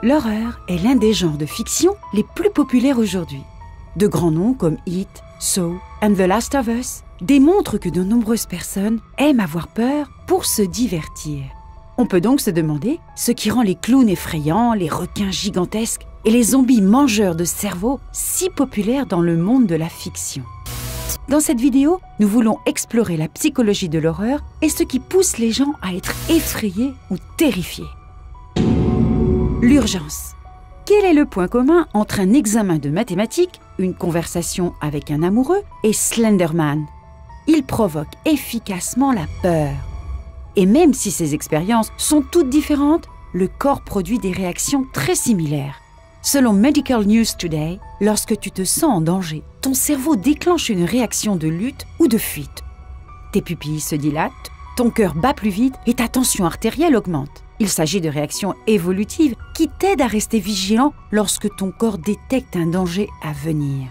L'horreur est l'un des genres de fiction les plus populaires aujourd'hui. De grands noms comme It, Saw and The Last of Us démontrent que de nombreuses personnes aiment avoir peur pour se divertir. On peut donc se demander ce qui rend les clowns effrayants, les requins gigantesques et les zombies mangeurs de cerveaux si populaires dans le monde de la fiction. Dans cette vidéo, nous voulons explorer la psychologie de l'horreur et ce qui pousse les gens à être effrayés ou terrifiés. L'urgence. Quel est le point commun entre un examen de mathématiques, une conversation avec un amoureux et Slenderman? Il provoque efficacement la peur. Et même si ces expériences sont toutes différentes, le corps produit des réactions très similaires. Selon Medical News Today, lorsque tu te sens en danger, ton cerveau déclenche une réaction de lutte ou de fuite. Tes pupilles se dilatent, ton cœur bat plus vite et ta tension artérielle augmente. Il s'agit de réactions évolutives qui t'aident à rester vigilant lorsque ton corps détecte un danger à venir.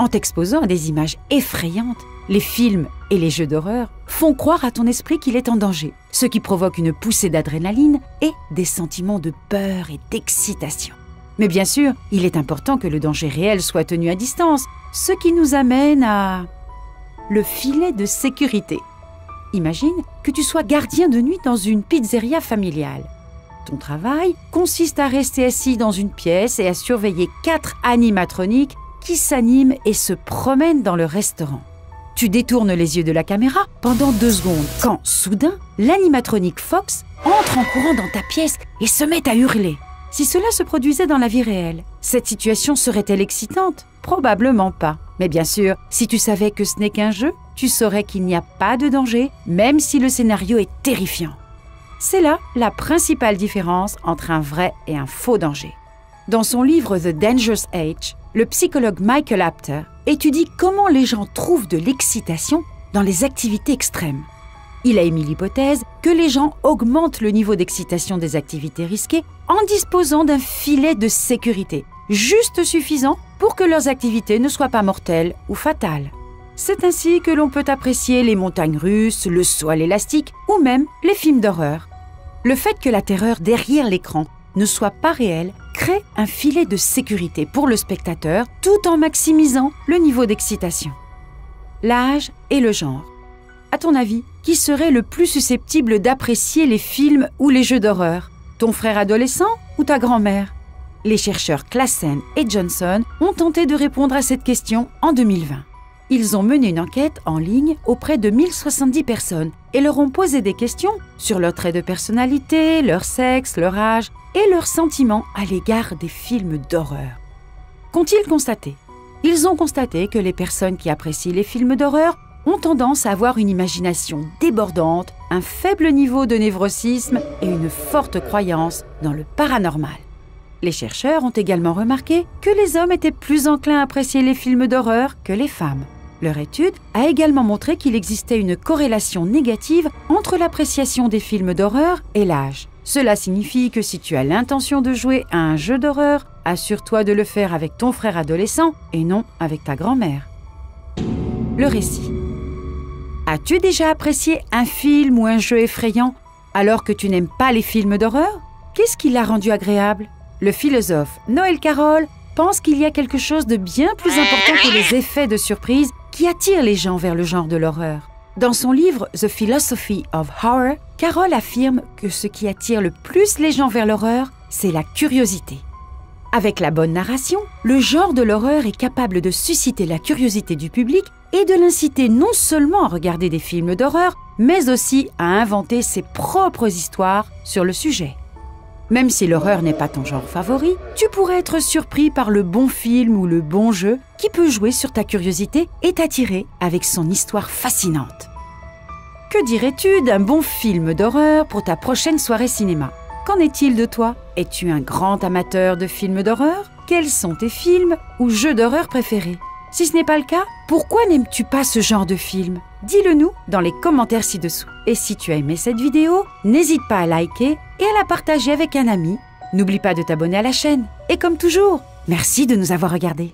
En t'exposant à des images effrayantes, les films et les jeux d'horreur font croire à ton esprit qu'il est en danger, ce qui provoque une poussée d'adrénaline et des sentiments de peur et d'excitation. Mais bien sûr, il est important que le danger réel soit tenu à distance, ce qui nous amène à le filet de sécurité. Imagine que tu sois gardien de nuit dans une pizzeria familiale. Ton travail consiste à rester assis dans une pièce et à surveiller 4 animatroniques qui s'animent et se promènent dans le restaurant. Tu détournes les yeux de la caméra pendant 2 secondes quand, soudain, l'animatronique Fox entre en courant dans ta pièce et se met à hurler. Si cela se produisait dans la vie réelle, cette situation serait-elle excitante? Probablement pas. Mais bien sûr, si tu savais que ce n'est qu'un jeu, tu saurais qu'il n'y a pas de danger, même si le scénario est terrifiant. C'est là la principale différence entre un vrai et un faux danger. Dans son livre The Dangerous Age, le psychologue Michael Apter étudie comment les gens trouvent de l'excitation dans les activités extrêmes. Il a émis l'hypothèse que les gens augmentent le niveau d'excitation des activités risquées en disposant d'un filet de sécurité, juste suffisant pour que leurs activités ne soient pas mortelles ou fatales. C'est ainsi que l'on peut apprécier les montagnes russes, le saut à l'élastique ou même les films d'horreur. Le fait que la terreur derrière l'écran ne soit pas réelle crée un filet de sécurité pour le spectateur tout en maximisant le niveau d'excitation. L'âge et le genre. À ton avis, qui serait le plus susceptible d'apprécier les films ou les jeux d'horreur? Ton frère adolescent ou ta grand-mère? Les chercheurs Classen et Johnson ont tenté de répondre à cette question en 2020. Ils ont mené une enquête en ligne auprès de 1070 personnes et leur ont posé des questions sur leurs traits de personnalité, leur sexe, leur âge et leurs sentiments à l'égard des films d'horreur. Qu'ont-ils constaté? Ils ont constaté que les personnes qui apprécient les films d'horreur ont tendance à avoir une imagination débordante, un faible niveau de névrosisme et une forte croyance dans le paranormal. Les chercheurs ont également remarqué que les hommes étaient plus enclins à apprécier les films d'horreur que les femmes. Leur étude a également montré qu'il existait une corrélation négative entre l'appréciation des films d'horreur et l'âge. Cela signifie que si tu as l'intention de jouer à un jeu d'horreur, assure-toi de le faire avec ton frère adolescent et non avec ta grand-mère. Le récit. As-tu déjà apprécié un film ou un jeu effrayant alors que tu n'aimes pas les films d'horreur? Qu'est-ce qui l'a rendu agréable? Le philosophe Noël Carroll pense qu'il y a quelque chose de bien plus important que les effets de surprise qui attirent les gens vers le genre de l'horreur. Dans son livre The Philosophy of Horror, Carroll affirme que ce qui attire le plus les gens vers l'horreur, c'est la curiosité. Avec la bonne narration, le genre de l'horreur est capable de susciter la curiosité du public et de l'inciter non seulement à regarder des films d'horreur, mais aussi à inventer ses propres histoires sur le sujet. Même si l'horreur n'est pas ton genre favori, tu pourrais être surpris par le bon film ou le bon jeu qui peut jouer sur ta curiosité et t'attirer avec son histoire fascinante. Que dirais-tu d'un bon film d'horreur pour ta prochaine soirée cinéma? Qu'en est-il de toi? Es-tu un grand amateur de films d'horreur? Quels sont tes films ou jeux d'horreur préférés? Si ce n'est pas le cas, pourquoi n'aimes-tu pas ce genre de film? Dis-le nous dans les commentaires ci-dessous. Et si tu as aimé cette vidéo, n'hésite pas à liker et à la partager avec un ami. N'oublie pas de t'abonner à la chaîne. Et comme toujours, merci de nous avoir regardés.